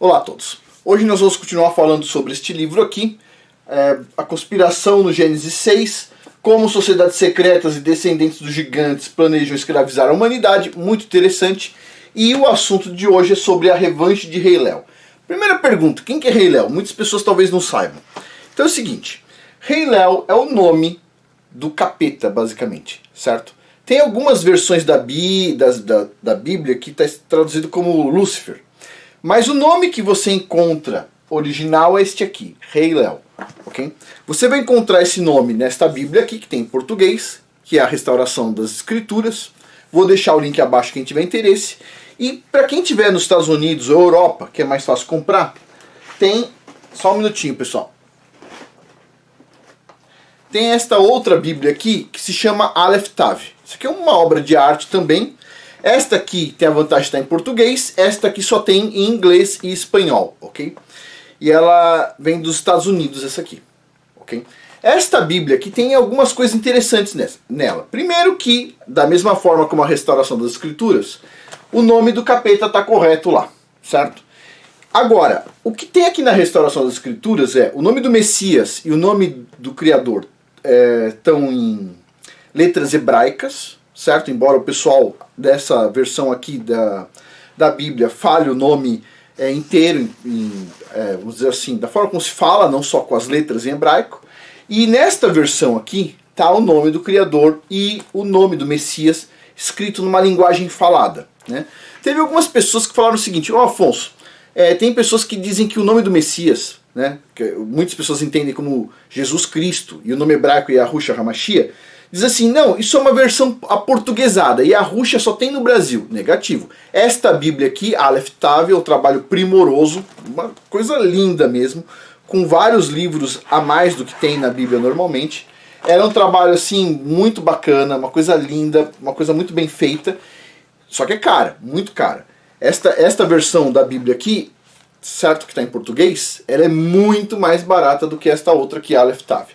Olá a todos. Hoje nós vamos continuar falando sobre este livro aqui, A Conspiração no Gênesis 6, como sociedades secretas e descendentes dos gigantes planejam escravizar a humanidade, muito interessante. E o assunto de hoje é sobre a revanche de Rei Léo. Primeira pergunta, quem que é Rei Léo? Muitas pessoas talvez não saibam. Então é o seguinte, Rei Léo é o nome do capeta, basicamente, certo? Tem algumas versões da Bíblia que está traduzido como Lúcifer. Mas o nome que você encontra original é este aqui, Rei Léo. Okay? Você vai encontrar esse nome nesta Bíblia aqui, que tem em português, que é a Restauração das Escrituras. Vou deixar o link abaixo quem tiver interesse. E para quem tiver nos Estados Unidos ou Europa, que é mais fácil comprar, tem... Só um minutinho, pessoal. Tem esta outra Bíblia aqui, que se chama Aleph Tav. Isso aqui é uma obra de arte também. Esta aqui tem a vantagem de estar em português, esta aqui só tem em inglês e espanhol, ok? E ela vem dos Estados Unidos, essa aqui, ok? Esta Bíblia aqui tem algumas coisas interessantes nela. Primeiro que, da mesma forma como a Restauração das Escrituras, o nome do capeta está correto lá, certo? Agora, o que tem aqui na Restauração das Escrituras é o nome do Messias e o nome do Criador estão em letras hebraicas, certo? Embora o pessoal dessa versão aqui da Bíblia fale o nome inteiro, vamos dizer assim, da forma como se fala, não só com as letras em hebraico. E nesta versão aqui está o nome do Criador e o nome do Messias escrito numa linguagem falada, né? Teve algumas pessoas que falaram o seguinte, Afonso, tem pessoas que dizem que o nome do Messias, né, que muitas pessoas entendem como Jesus Cristo, e o nome hebraico é Yahushua HaMashiach, diz assim, não, isso é uma versão aportuguesada, e a Yahushua só tem no Brasil. Negativo. Esta Bíblia aqui, Aleph Tav, é um trabalho primoroso, uma coisa linda mesmo, com vários livros a mais do que tem na Bíblia normalmente. Era um trabalho assim, muito bacana, uma coisa linda, uma coisa muito bem feita, só que é cara, muito cara. Esta versão da Bíblia aqui, certo que está em português, ela é muito mais barata do que esta outra aqui, Aleph Tav.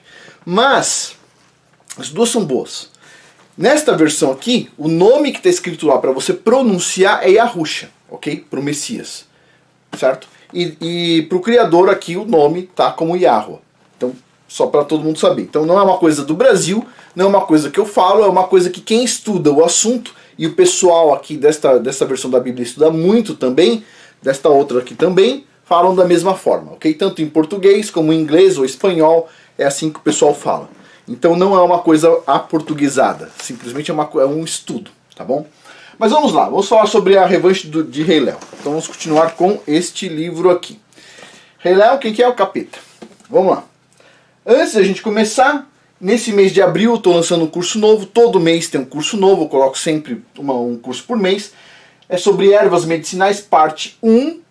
Mas as duas são boas. Nesta versão aqui, o nome que está escrito lá para você pronunciar é Yahushua, ok? Para o Messias, certo? E para o Criador aqui o nome tá como Yahweh. Então, só para todo mundo saber. Então não é uma coisa do Brasil, não é uma coisa que eu falo, é uma coisa que quem estuda o assunto, e o pessoal aqui dessa versão da Bíblia estuda muito também, desta outra aqui também, falam da mesma forma, ok? Tanto em português como em inglês ou espanhol, é assim que o pessoal fala. Então não é uma coisa aportuguesada, simplesmente é um estudo, tá bom? Mas vamos lá, vamos falar sobre a revanche de Rei Léo. Então vamos continuar com este livro aqui. Rei Léo, quem que é o capeta? Vamos lá. Antes da gente começar, nesse mês de abril eu estou lançando um curso novo, todo mês tem um curso novo, eu coloco sempre um curso por mês. É sobre ervas medicinais, parte 1.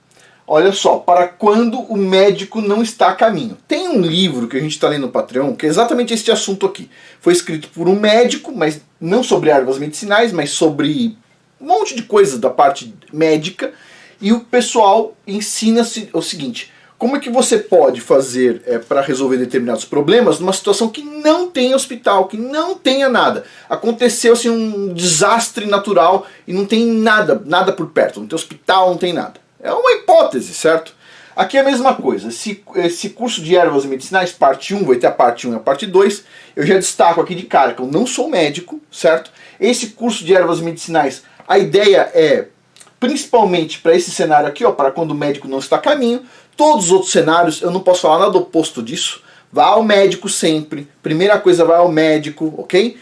Olha só, para quando o médico não está a caminho. Tem um livro que a gente está lendo no Patreon, que é exatamente este assunto aqui. Foi escrito por um médico, mas não sobre ervas medicinais, mas sobre um monte de coisas da parte médica. E o pessoal ensina-se o seguinte, como é que você pode fazer para resolver determinados problemas numa situação que não tem hospital, que não tenha nada. Aconteceu assim, um desastre natural e não tem nada por perto, não tem hospital, não tem nada. É uma hipótese, certo? Aqui é a mesma coisa. Esse curso de ervas medicinais, parte 1, vai ter a parte 1 e a parte 2. Eu já destaco aqui de cara que eu não sou médico, certo? Esse curso de ervas medicinais, a ideia é principalmente para esse cenário aqui, ó, para quando o médico não está a caminho. Todos os outros cenários, eu não posso falar nada oposto disso. Vá ao médico sempre. Primeira coisa, vai ao médico, ok?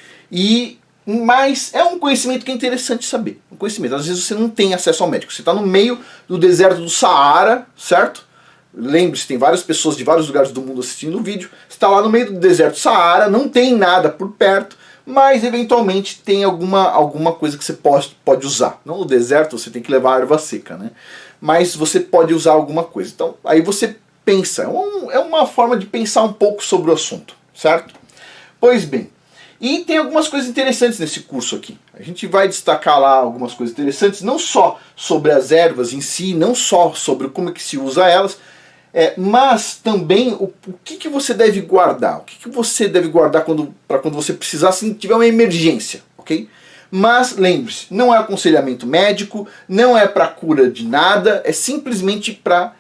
Mas é um conhecimento que é interessante saber. Um conhecimento. Às vezes você não tem acesso ao médico. Você está no meio do deserto do Saara, certo? Lembre-se, tem várias pessoas de vários lugares do mundo assistindo o vídeo. Você está lá no meio do deserto do Saara, não tem nada por perto, mas eventualmente tem alguma coisa que você pode usar. Não no deserto, você tem que levar a erva seca, né? Mas você pode usar alguma coisa. Então, aí você pensa. É uma forma de pensar um pouco sobre o assunto, certo? Pois bem. E tem algumas coisas interessantes nesse curso aqui. A gente vai destacar lá algumas coisas interessantes, não só sobre as ervas em si, não só sobre como é que se usa elas, mas também o que você deve guardar. O que você deve guardar para quando você precisar, se tiver uma emergência, ok? Mas lembre-se, não é aconselhamento médico, não é para cura de nada, é simplesmente para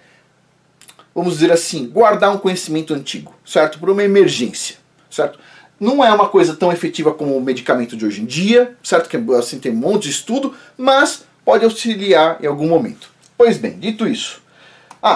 vamos dizer assim, guardar um conhecimento antigo, certo? Por uma emergência, certo? Não é uma coisa tão efetiva como o medicamento de hoje em dia, certo? Que assim tem um monte de estudo, mas pode auxiliar em algum momento. Pois bem, dito isso,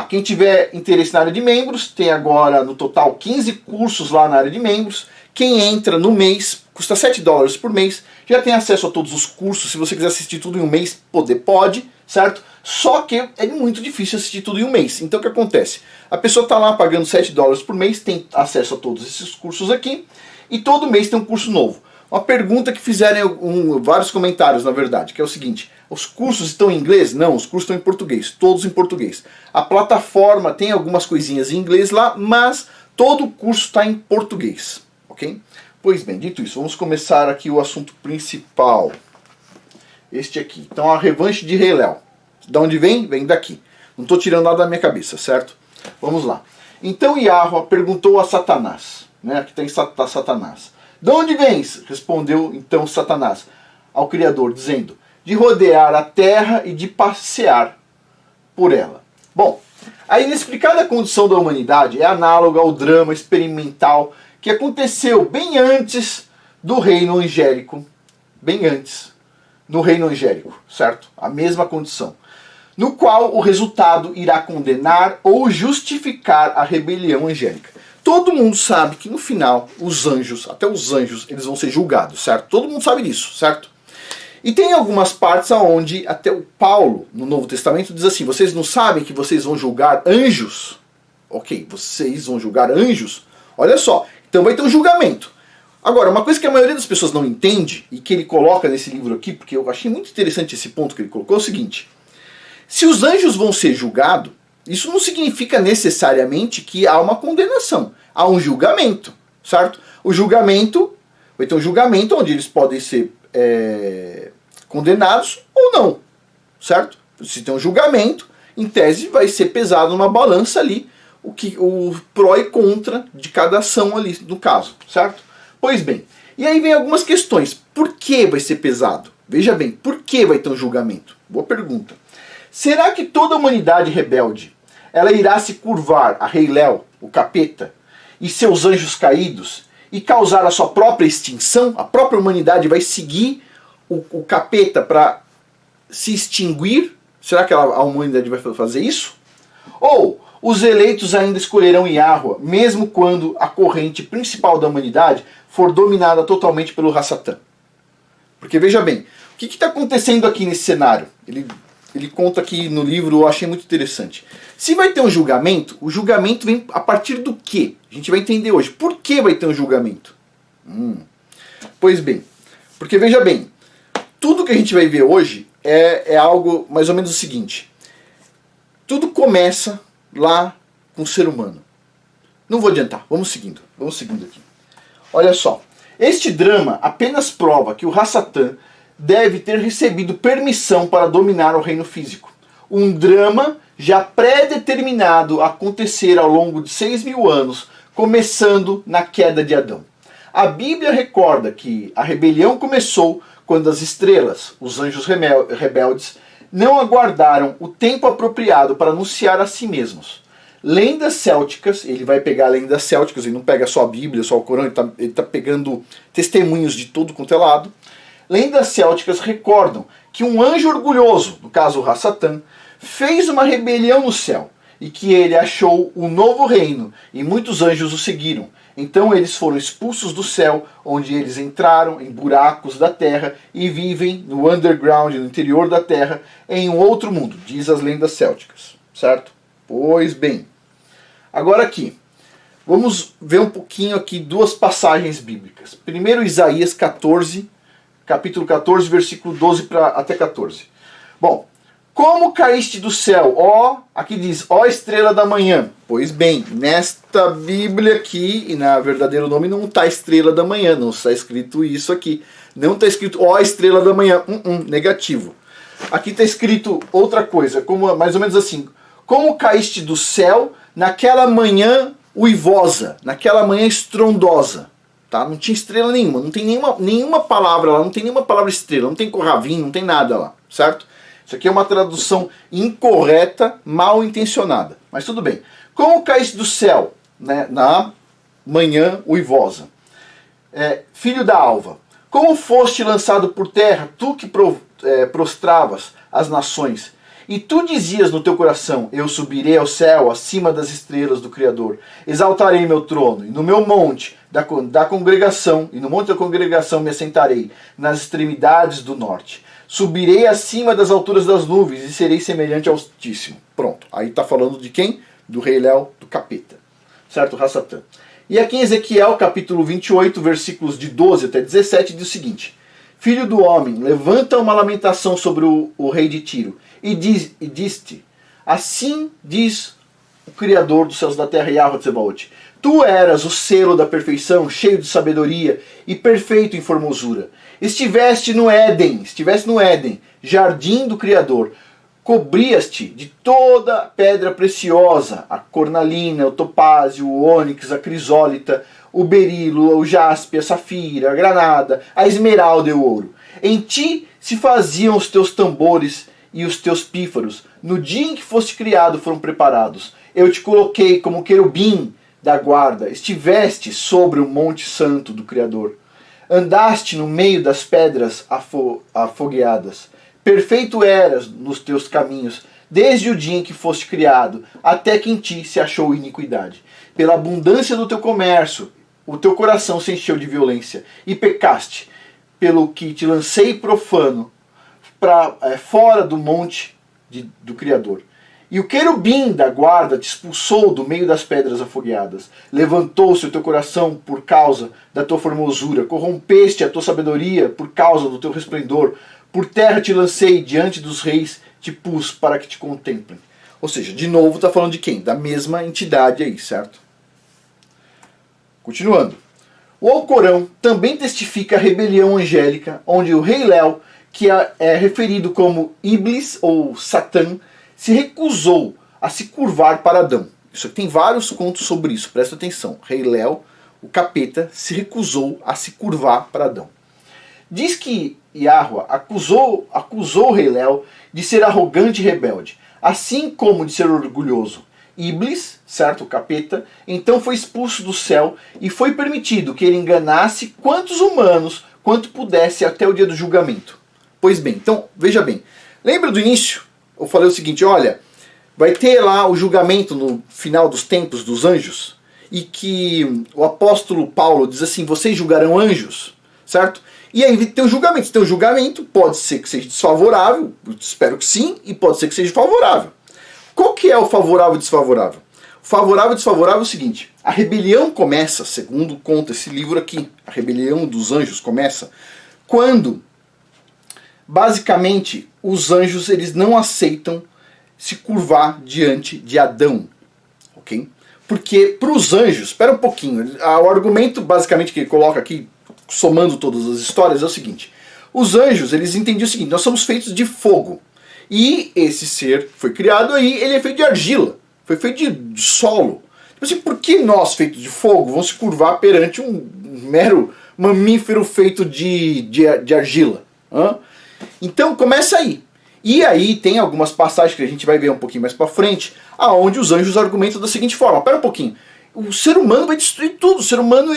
quem tiver interesse na área de membros, tem agora no total 15 cursos lá na área de membros. Quem entra no mês, custa $7 por mês, já tem acesso a todos os cursos. Se você quiser assistir tudo em um mês, pode, certo? Só que é muito difícil assistir tudo em um mês. Então o que acontece? A pessoa está lá pagando $7 por mês, tem acesso a todos esses cursos aqui, e todo mês tem um curso novo. Uma pergunta que fizeram vários comentários, na verdade, que é o seguinte: os cursos estão em inglês? Não, os cursos estão em português, todos em português. A plataforma tem algumas coisinhas em inglês lá, mas todo o curso está em português, ok? Pois bem, dito isso, vamos começar aqui o assunto principal. Este aqui. Então, a revanche de Rei Léo. De onde vem? Vem daqui. Não estou tirando nada da minha cabeça, certo? Vamos lá. Então, Yahweh perguntou a Satanás, né? Aqui tem Satanás. De onde vens? Respondeu então Satanás ao Criador, dizendo: de rodear a terra e de passear por ela. Bom, a inexplicada condição da humanidade é análoga ao drama experimental que aconteceu bem antes do reino angélico. Bem antes, no reino angélico, certo? A mesma condição. No qual o resultado irá condenar ou justificar a rebelião angélica. Todo mundo sabe que no final, os anjos, até os anjos, eles vão ser julgados, certo? Todo mundo sabe disso, certo? E tem algumas partes onde até o Paulo, no Novo Testamento, diz assim: vocês não sabem que vocês vão julgar anjos? Ok, vocês vão julgar anjos? Olha só, então vai ter um julgamento. Agora, uma coisa que a maioria das pessoas não entende, e que ele coloca nesse livro aqui, porque eu achei muito interessante esse ponto que ele colocou, é o seguinte: se os anjos vão ser julgados, isso não significa necessariamente que há uma condenação. Há um julgamento, certo? O julgamento, vai ter um julgamento onde eles podem ser condenados ou não, certo? Se tem um julgamento, em tese vai ser pesado numa balança ali o pró e contra de cada ação ali, no caso, certo? Pois bem, e aí vem algumas questões. Por que vai ser pesado? Veja bem, por que vai ter um julgamento? Boa pergunta. Será que toda a humanidade rebelde ela irá se curvar a Rei Léo, o capeta, e seus anjos caídos, e causar a sua própria extinção? A própria humanidade vai seguir o capeta para se extinguir? Será que a humanidade vai fazer isso? Ou os eleitos ainda escolherão Yahweh, mesmo quando a corrente principal da humanidade for dominada totalmente pelo Ra-Satã? Porque veja bem, o que está acontecendo aqui nesse cenário? Ele conta aqui no livro, eu achei muito interessante. Se vai ter um julgamento, o julgamento vem a partir do quê? A gente vai entender hoje. Por que vai ter um julgamento? Pois bem, porque veja bem, tudo que a gente vai ver hoje é algo mais ou menos o seguinte. Tudo começa lá com o ser humano. Não vou adiantar, vamos seguindo aqui. Olha só, este drama apenas prova que o Ra-Satã deve ter recebido permissão para dominar o reino físico. Um drama já pré-determinado a acontecer ao longo de 6.000 anos, começando na queda de Adão. A Bíblia recorda que a rebelião começou quando as estrelas, os anjos rebeldes, não aguardaram o tempo apropriado para anunciar a si mesmos. Lendas célticas, ele vai pegar lendas célticas, ele não pega só a Bíblia, só o Corão, ele está pegando testemunhos de tudo quanto é lado. Lendas célticas recordam que um anjo orgulhoso, no caso o Ra-Satã, fez uma rebelião no céu e que ele achou um novo reino e muitos anjos o seguiram. Então eles foram expulsos do céu, onde eles entraram em buracos da terra e vivem no underground, no interior da terra, em um outro mundo, diz as lendas célticas, certo? Pois bem, agora aqui, vamos ver um pouquinho aqui duas passagens bíblicas. Primeiro Isaías 14, capítulo 14, versículo 12 até 14. Bom, como caíste do céu, ó, aqui diz, ó estrela da manhã. Pois bem, nesta Bíblia aqui, e na verdadeiro nome não está estrela da manhã, não está escrito isso aqui. Não está escrito, ó estrela da manhã, negativo. Aqui está escrito outra coisa, como, mais ou menos assim, como caíste do céu naquela manhã uivosa, naquela manhã estrondosa. Tá? Não tinha estrela nenhuma, não tem nenhuma palavra lá, não tem nenhuma palavra estrela, não tem corravinho, não tem nada lá, certo? Isso aqui é uma tradução incorreta, mal intencionada. Mas tudo bem. Como caíste do céu, né, na manhã uivosa, filho da alva, como foste lançado por terra, tu que prostravas as nações, e tu dizias no teu coração, eu subirei ao céu, acima das estrelas do Criador, exaltarei meu trono, e no meu monte da congregação, e no monte da congregação me assentarei, nas extremidades do norte. Subirei acima das alturas das nuvens, e serei semelhante ao Altíssimo. Pronto, aí está falando de quem? Do rei Léo, do capeta. Certo, Rassatã. E aqui em Ezequiel, capítulo 28, versículos de 12 até 17, diz o seguinte: Filho do homem, levanta uma lamentação sobre o rei de Tiro, e diz-te, assim diz o Criador dos céus e da terra, Yahweh Tsebaot, tu eras o selo da perfeição, cheio de sabedoria e perfeito em formosura. Estiveste no Éden, jardim do Criador, cobrias-te de toda pedra preciosa, a cornalina, o topázio, o ônix, a crisólita, o berilo, o jaspe, a safira, a granada, a esmeralda e o ouro. Em ti se faziam os teus tambores e os teus pífaros. No dia em que foste criado foram preparados. Eu te coloquei como querubim da guarda. Estiveste sobre o monte santo do Criador. Andaste no meio das pedras afogueadas. Perfeito eras nos teus caminhos, desde o dia em que foste criado, até que em ti se achou iniquidade. Pela abundância do teu comércio, o teu coração se encheu de violência, e pecaste, pelo que te lancei profano fora do monte do Criador. E o querubim da guarda te expulsou do meio das pedras afogueadas. Levantou-se o teu coração por causa da tua formosura, corrompeste a tua sabedoria por causa do teu resplendor. Por terra te lancei, diante dos reis te pus para que te contemplem. Ou seja, de novo está falando de quem? Da mesma entidade aí, certo? Continuando. O Alcorão também testifica a rebelião angélica, onde o rei Léo, que é referido como Iblis ou Satã, se recusou a se curvar para Adão. Isso aqui tem vários contos sobre isso, presta atenção. Rei Léo, o capeta, se recusou a se curvar para Adão. Diz que Yahweh acusou o rei Léo de ser arrogante e rebelde, assim como de ser orgulhoso. Iblis, certo, o capeta, então foi expulso do céu e foi permitido que ele enganasse quantos humanos quanto pudesse até o dia do julgamento. Pois bem, então, veja bem, lembra do início? Eu falei o seguinte, olha, vai ter lá o julgamento no final dos tempos dos anjos, e que o apóstolo Paulo diz assim, vocês julgarão anjos, certo? E aí tem o julgamento. Tem o julgamento, pode ser que seja desfavorável, espero que sim, e pode ser que seja favorável. Qual que é o favorável e desfavorável? O favorável e desfavorável é o seguinte, a rebelião começa, segundo conta esse livro aqui, a rebelião dos anjos começa, quando, basicamente, os anjos eles não aceitam se curvar diante de Adão, ok? Porque para os anjos, espera um pouquinho, o argumento basicamente que ele coloca aqui, somando todas as histórias, é o seguinte, os anjos eles entendiam o seguinte, nós somos feitos de fogo, e esse ser foi criado aí, ele é feito de argila, foi feito de solo. Tipo assim, por que nós, feitos de fogo, vamos se curvar perante um mero mamífero feito de argila? Hã? Então começa aí. E aí tem algumas passagens que a gente vai ver um pouquinho mais pra frente, aonde os anjos argumentam da seguinte forma, pera um pouquinho, o ser humano vai destruir tudo, o ser humano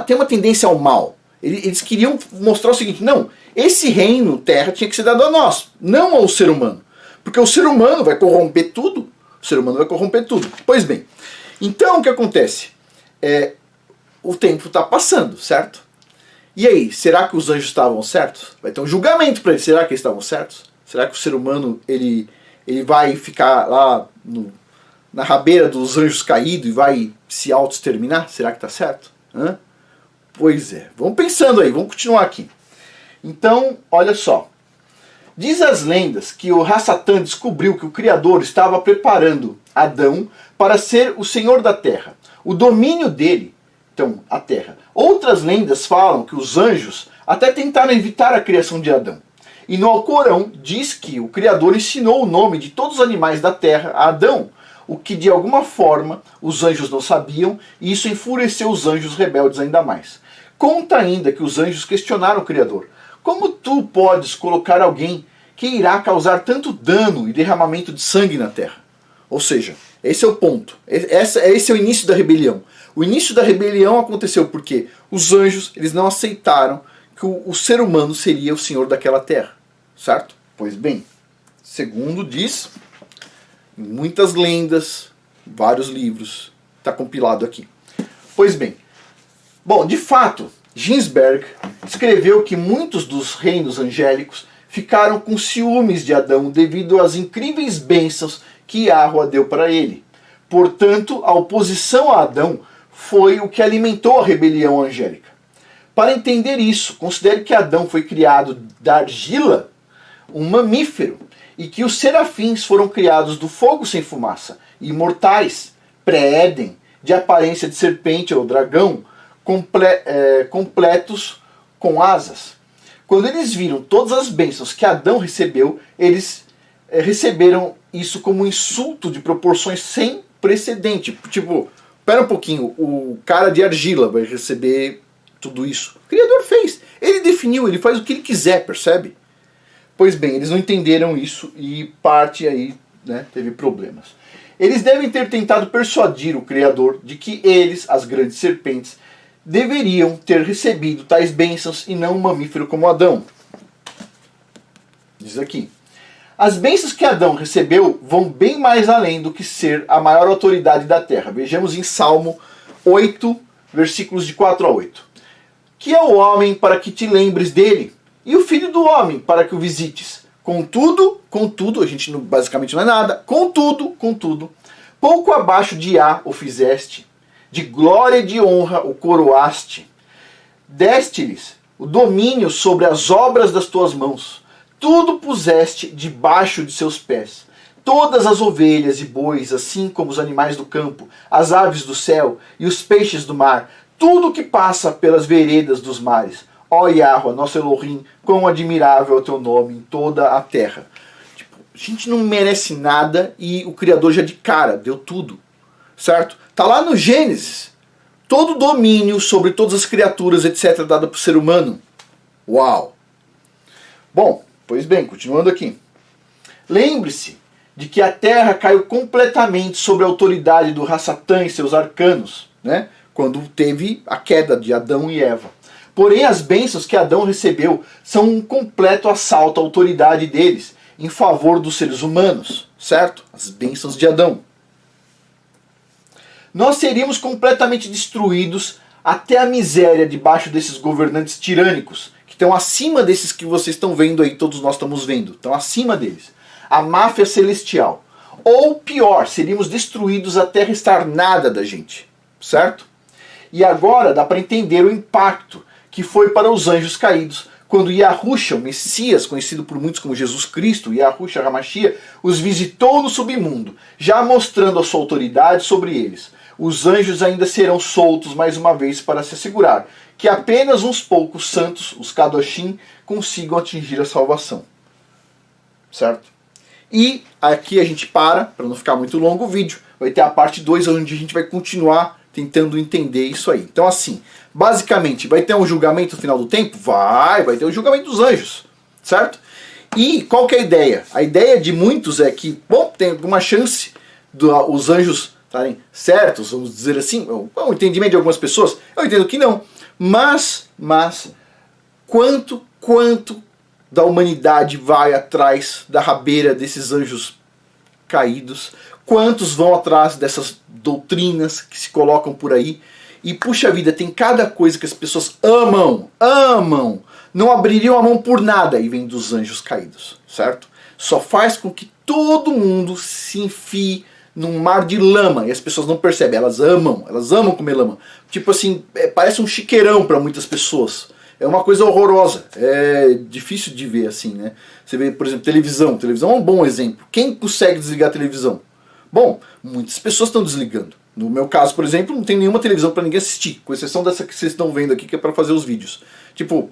tem uma tendência ao mal. Eles queriam mostrar o seguinte, não, esse reino, terra, tinha que ser dado a nós, não ao ser humano. Porque o ser humano vai corromper tudo, Pois bem, então o que acontece? O tempo está passando, certo? E aí, será que os anjos estavam certos? Vai ter um julgamento para eles, será que eles estavam certos? Será que o ser humano ele vai ficar lá na rabeira dos anjos caídos e vai se auto-exterminar? Será que está certo? Hã? Pois é, vamos pensando aí, vamos continuar aqui. Então, olha só. Diz as lendas que o Rassatã descobriu que o Criador estava preparando Adão para ser o Senhor da Terra. O domínio dele, então, a Terra. Outras lendas falam que os anjos até tentaram evitar a criação de Adão. E no Alcorão diz que o Criador ensinou o nome de todos os animais da Terra a Adão, o que de alguma forma os anjos não sabiam, e isso enfureceu os anjos rebeldes ainda mais. Conta ainda que os anjos questionaram o Criador. Como tu podes colocar alguém que irá causar tanto dano e derramamento de sangue na terra. Ou seja, esse é o ponto. Esse é o início da rebelião. O início da rebelião aconteceu porque os anjos eles não aceitaram que o ser humano seria o senhor daquela terra. Certo? Pois bem, segundo diz, em muitas lendas, vários livros, está compilado aqui. Pois bem, bom, de fato, Ginsberg escreveu que muitos dos reinos angélicos ficaram com ciúmes de Adão devido às incríveis bênçãos que Yahweh deu para ele. Portanto, a oposição a Adão foi o que alimentou a rebelião angélica. Para entender isso, considere que Adão foi criado da argila, um mamífero, e que os serafins foram criados do fogo sem fumaça, imortais, pré-Éden, de aparência de serpente ou dragão, completos com asas. Quando eles viram todas as bênçãos que Adão recebeu, eles receberam isso como um insulto de proporções sem precedente. Tipo, espera um pouquinho, o cara de argila vai receber tudo isso. O Criador fez. Ele definiu, ele faz o que ele quiser, percebe? Pois bem, eles não entenderam isso e parte aí, né, teve problemas. Eles devem ter tentado persuadir o Criador de que eles, as grandes serpentes, deveriam ter recebido tais bênçãos e não um mamífero como Adão. Diz aqui. As bênçãos que Adão recebeu vão bem mais além do que ser a maior autoridade da terra. Vejamos em Salmo 8, versículos de 4 a 8. Que é o homem para que te lembres dele, e o filho do homem para que o visites. Contudo, a gente basicamente não é nada, contudo, pouco abaixo de Á o fizeste, de glória e de honra o coroaste. Deste-lhes o domínio sobre as obras das tuas mãos. Tudo puseste debaixo de seus pés. Todas as ovelhas e bois, assim como os animais do campo, as aves do céu e os peixes do mar, tudo que passa pelas veredas dos mares. Ó Yahweh, nosso Elohim, quão admirável é o teu nome em toda a terra. Tipo, a gente não merece nada e o Criador já de cara deu tudo. Certo? Tá lá no Gênesis. Todo o domínio sobre todas as criaturas, etc., dado para o ser humano. Uau! Bom, pois bem, continuando aqui. Lembre-se de que a terra caiu completamente sob a autoridade do Ra-Satã e seus arcanos, né? Quando teve a queda de Adão e Eva. Porém, as bênçãos que Adão recebeu são um completo assalto à autoridade deles, em favor dos seres humanos, certo? As bênçãos de Adão. Nós seríamos completamente destruídos até a miséria debaixo desses governantes tirânicos, que estão acima desses que vocês estão vendo aí, todos nós estamos vendo, estão acima deles. A máfia celestial. Ou pior, seríamos destruídos até restar nada da gente, certo? E agora dá para entender o impacto que foi para os anjos caídos, quando Yahushua, o Messias, conhecido por muitos como Jesus Cristo, Yahushua HaMashiach, os visitou no submundo, já mostrando a sua autoridade sobre eles. Os anjos ainda serão soltos mais uma vez para se assegurar que apenas uns poucos santos, os Kadoshim, consigam atingir a salvação. Certo? E aqui a gente para não ficar muito longo o vídeo. Vai ter a parte 2, onde a gente vai continuar tentando entender isso aí. Então assim, basicamente, vai ter um julgamento no final do tempo? Vai ter o julgamento dos anjos, certo? E qual que é a ideia? A ideia de muitos é que, bom, tem alguma chance dos anjos estarem certos, vamos dizer assim, o entendimento de algumas pessoas, eu entendo que não, mas quanto da humanidade vai atrás da rabeira desses anjos caídos? Quantos vão atrás dessas doutrinas que se colocam por aí? E puxa vida, tem cada coisa que as pessoas amam, não abririam a mão por nada, e vem dos anjos caídos, certo? Só faz com que todo mundo se enfie num mar de lama, e as pessoas não percebem, elas amam comer lama. Tipo assim, parece um chiqueirão para muitas pessoas. É uma coisa horrorosa, é difícil de ver assim, né? Você vê, por exemplo, televisão é um bom exemplo. Quem consegue desligar a televisão? Bom, muitas pessoas estão desligando. No meu caso, por exemplo, não tem nenhuma televisão para ninguém assistir, com exceção dessa que vocês estão vendo aqui, que é para fazer os vídeos. Tipo,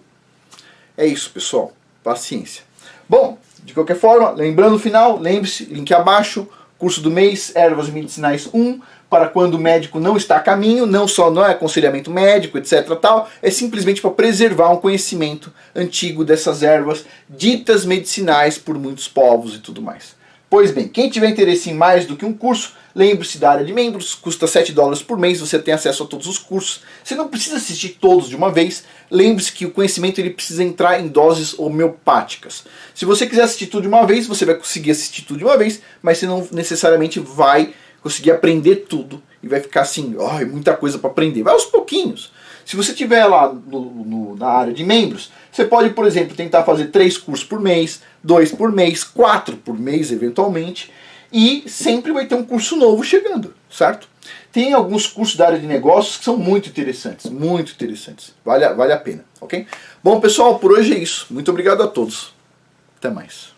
é isso, pessoal. Paciência. Bom, de qualquer forma, lembrando no final, lembre-se, link abaixo, Curso do mês, Ervas Medicinais 1, para quando o médico não está a caminho, não é aconselhamento médico, etc. tal, é simplesmente para preservar um conhecimento antigo dessas ervas ditas medicinais por muitos povos e tudo mais. Pois bem, quem tiver interesse em mais do que um curso, lembre-se da área de membros, custa $7 por mês, você tem acesso a todos os cursos. Você não precisa assistir todos de uma vez, lembre-se que o conhecimento ele precisa entrar em doses homeopáticas. Se você quiser assistir tudo de uma vez, você vai conseguir assistir tudo de uma vez, mas você não necessariamente vai conseguir aprender tudo e vai ficar assim, oh, muita coisa para aprender. Vai aos pouquinhos. Se você estiver lá na área de membros, você pode, por exemplo, tentar fazer 3 cursos por mês, 2 por mês, 4 por mês eventualmente, e sempre vai ter um curso novo chegando, certo? Tem alguns cursos da área de negócios que são muito interessantes, vale a pena, ok? Bom pessoal, por hoje é isso. Muito obrigado a todos. Até mais.